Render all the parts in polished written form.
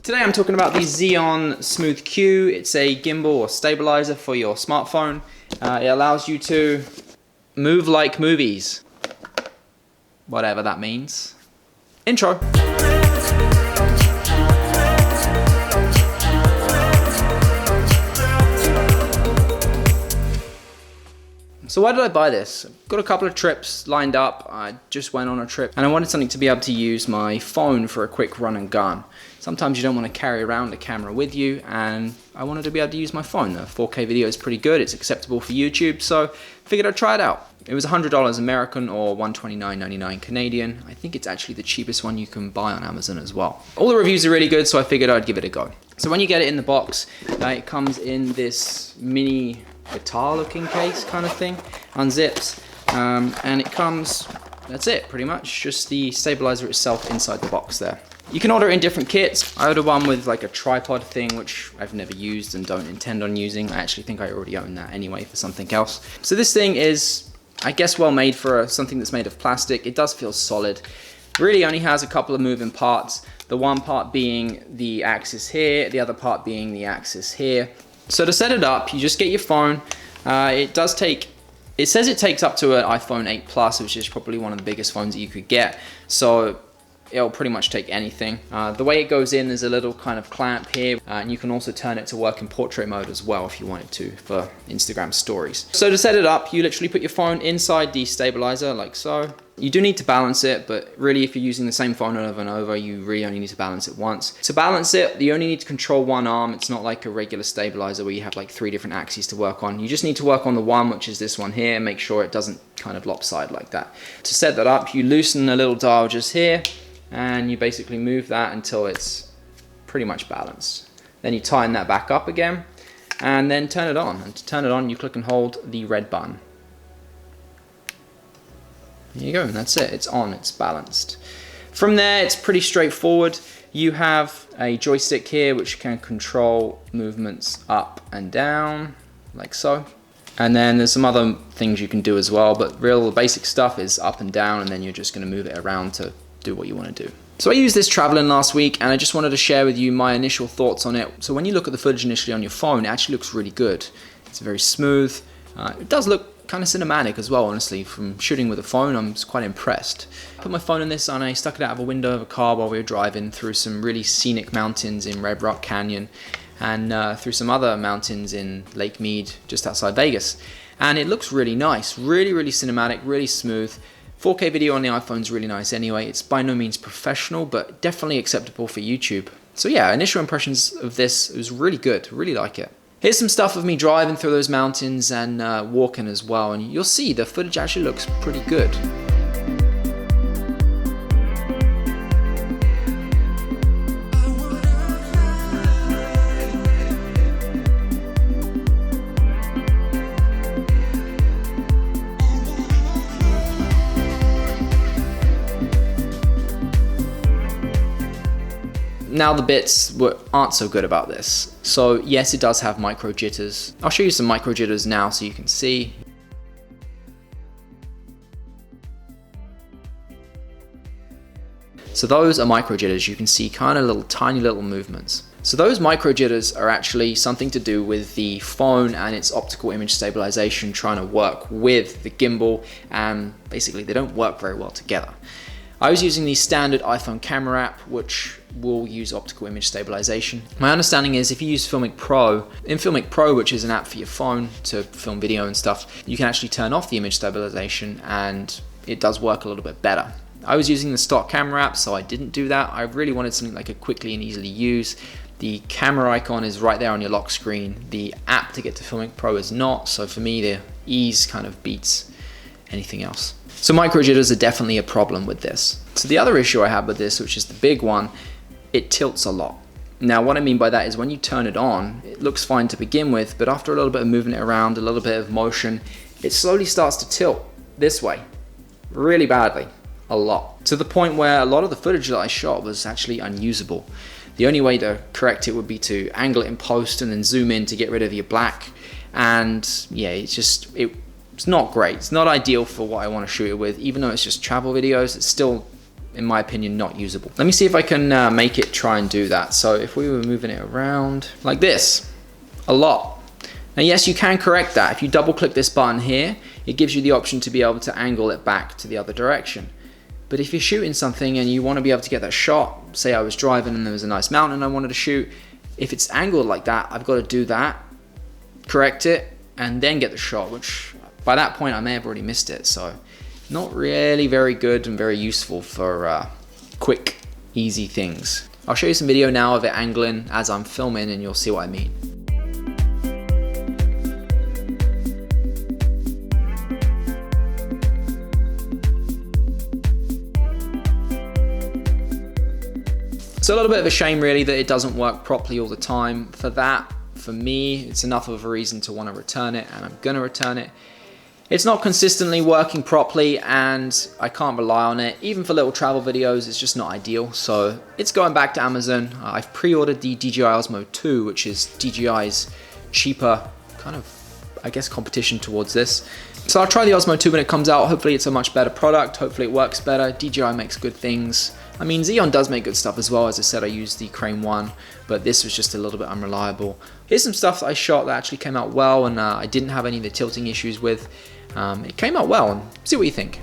Today I'm talking about the Zhiyun Smooth Q. It's a gimbal or stabilizer for your smartphone. It allows you to move like movies. Whatever that means. Intro. So why did I buy this? I've got a couple of trips lined up. I just went on a trip and I wanted something to be able to use my phone for a quick run and gun. Sometimes you don't want to carry around a camera with you, and I wanted to be able to use my phone. The 4K video is pretty good, it's acceptable for YouTube, so figured I'd try it out. It was $100 American or $129.99 Canadian. I think it's actually the cheapest one you can buy on Amazon as well. All the reviews are really good, so I figured I'd give it a go. So when you get it in the box, it comes in this mini guitar looking case kind of thing, unzips, and it comes, that's it pretty much, just the stabilizer itself inside the box there. You can order it in different kits. I ordered one with like a tripod thing, which I've never used and don't intend on using. I actually think I already own that anyway for something else. So this thing is, I guess, well made for something that's made of plastic. It does feel solid. Really only has a couple of moving parts. The one part being the axis here, the other part being the axis here. So to set it up, you just get your phone. It says it takes up to an iPhone 8 Plus, which is probably one of the biggest phones that you could get. So it'll pretty much take anything. The way it goes in, there's a little kind of clamp here, and you can also turn it to work in portrait mode as well if you wanted to for Instagram stories. So to set it up, you literally put your phone inside the stabilizer like so. You do need to balance it, but really if you're using the same phone over and over, you really only need to balance it once. To balance it, you only need to control one arm. It's not like a regular stabilizer where you have like 3 different axes to work on. You just need to work on the one, which is this one here, and make sure it doesn't kind of lopside like that. To set that up, you loosen a little dial just here, and you basically move that until it's pretty much balanced. Then you tighten that back up again, and then turn it on. And to turn it on, you click and hold the red button. There you go, and that's it. It's on, it's balanced. From there, it's pretty straightforward. You have a joystick here which can control movements up and down, like so. And then there's some other things you can do as well, but the basic stuff is up and down, and then you're just gonna move it around to do what you want to do. So I used this traveling last week, and I just wanted to share with you my initial thoughts on it. So when you look at the footage initially on your phone, it actually looks really good. It's very smooth. It does look kind of cinematic as well, honestly. From shooting with a phone, I'm just quite impressed. I put my phone in this and I stuck it out of a window of a car while we were driving through some really scenic mountains in Red Rock Canyon, and through some other mountains in Lake Mead, just outside Vegas. And it looks really nice, really cinematic, really smooth. 4K video on the iPhone is really nice anyway. It's by no means professional, but definitely acceptable for YouTube. So yeah, initial impressions of this, it was really good, really like it. Here's some stuff of me driving through those mountains and walking as well, and you'll see the footage actually looks pretty good. Now the bits aren't so good about this. So yes, it does have micro jitters. I'll show you some micro jitters now so you can see. So those are micro jitters. You can see kind of tiny little movements. So those micro jitters are actually something to do with the phone and its optical image stabilization trying to work with the gimbal, and basically they don't work very well together. I was using the standard iPhone camera app, which will use optical image stabilization. My understanding is if you use Filmic Pro, in Filmic Pro, which is an app for your phone to film video and stuff, you can actually turn off the image stabilization and it does work a little bit better. I was using the stock camera app, so I didn't do that. I really wanted something like a quickly and easily use. The camera icon is right there on your lock screen. The app to get to Filmic Pro is not, so for me the ease kind of beats anything else. So micro jitters are definitely a problem with this. So the other issue I have with this, which is the big one, it tilts a lot. Now what I mean by that is when you turn it on, it looks fine to begin with, but after a little bit of moving it around, a little bit of motion, it slowly starts to tilt this way, really badly, a lot. To the point where a lot of the footage that I shot was actually unusable. The only way to correct it would be to angle it in post and then zoom in to get rid of your black. And yeah, it's not great. It's not ideal for what I want to shoot it with. Even though it's just travel videos, it's still in my opinion, not usable. Let me see if I can make it try and do that. So if we were moving it around like this, a lot. Now yes, you can correct that. If you double click this button here, it gives you the option to be able to angle it back to the other direction. But if you're shooting something and you want to be able to get that shot, say I was driving and there was a nice mountain I wanted to shoot, if it's angled like that, I've got to do that, correct it, and then get the shot, which by that point I may have already missed it. So not really very good and very useful for quick, easy things. I'll show you some video now of it angling as I'm filming and you'll see what I mean. So a little bit of a shame really that it doesn't work properly all the time. For me, it's enough of a reason to want to return it, and I'm gonna return it. It's not consistently working properly and I can't rely on it. Even for little travel videos, it's just not ideal. So it's going back to Amazon. I've pre-ordered the DJI Osmo 2, which is DJI's cheaper kind of, I guess, competition towards this. So I'll try the Osmo 2 when it comes out. Hopefully it's a much better product. Hopefully it works better. DJI makes good things. I mean, Zhiyun does make good stuff as well. As I said, I used the Crane 1, but this was just a little bit unreliable. Here's some stuff that I shot that actually came out well, and I didn't have any of the tilting issues with. It came out well, and see what you think.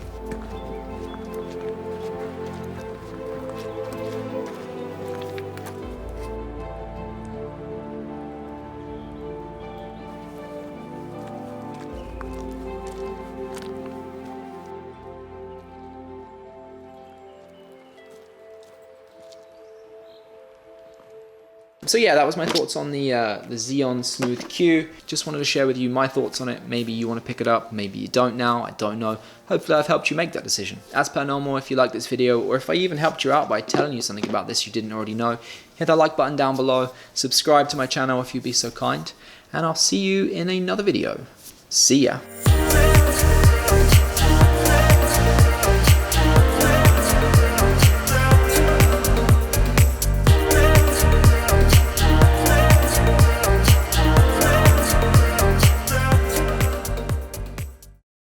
So yeah, that was my thoughts on the Zhiyun Smooth Q. Just wanted to share with you my thoughts on it. Maybe you want to pick it up, maybe you don't now, I don't know. Hopefully I've helped you make that decision. As per normal, if you like this video, or if I even helped you out by telling you something about this you didn't already know, hit that like button down below, subscribe to my channel if you'd be so kind, and I'll see you in another video. See ya.